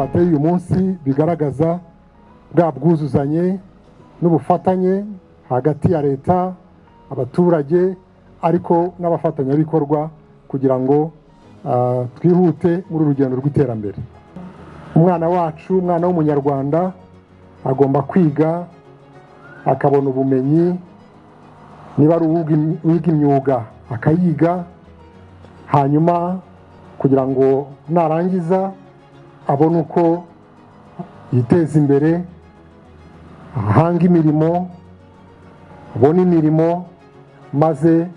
twateye uyu munsi bigaragaza bwa bwuzuzanye n'ubufatanye hagati ya leta, abaturage ariko n'abafatanyabikorwa kugira ngo twihute muri urugendo rw'iterambere. Umwana wacu, umwana w'umunyarwanda agomba kwiga akabona ubumenyi, niba ari uwiga imyuga akayiga, hanyuma kugira ngo narangiza abone uko yiteza imbere, ahanga imirimo, abone imirimo, maze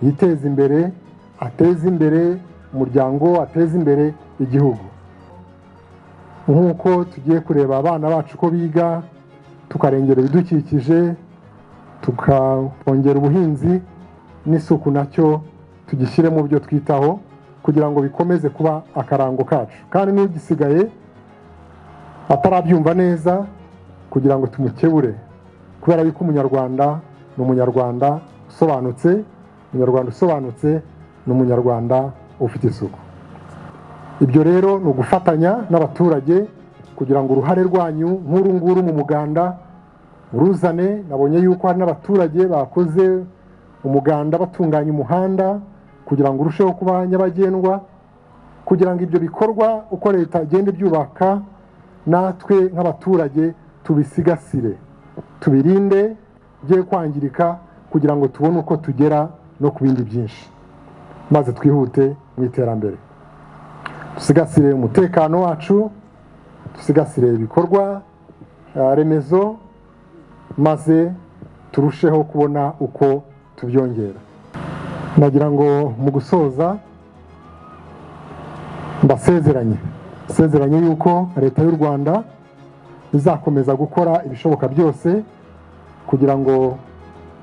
yiteze imbere, ateze imbere umuryango, ateze imbere igihugu. Nk'uko tugiye kureba abana bacu ko biga, tukarengera ibidukikije, tukongera ubuhinzi n'isuku, nacyo tugishyire mu byo twitaho kugira ngo bikomeze kuba akarango kacu, kandi n'ugisigaye atarabyumva neza kugira ngo tumukebure, kubera yuko umunyarwanda ni umunyarwanda usobanutse, umunyarwanda usobanutse ni umunyarwanda ufite isuku. Ibyo rero ni ugufatanya n'abaturage kugira ngo uruhare rwanyu nk'uru nguru mu muganda muruzane. Nabonye yuko hari n'abaturage bakoze umuganda batunganya umuhanda kugira ngo urusheho kuba nyabagendwa, kugira ngo ibyo bikorwa uko leta igenda ibyubaka natwe nk'abaturage tubisigasire, tubirinde bye kwangirika, kugira ngo tubone uko tugera no ku bindi byinshi, maze twihute mu iterambere. Dusigasire umutekano wacu, dusigasire ibikorwa remezo, maze turusheho kubona uko tubyongera. Nagira ngo mu gusoza mbasezeranye yuko leta y'u Rwanda izakomeza gukora ibishoboka byose kugira ngo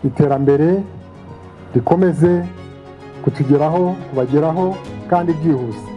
iterambere rikomeze kutugeraho, kubageraho kandi byihuse.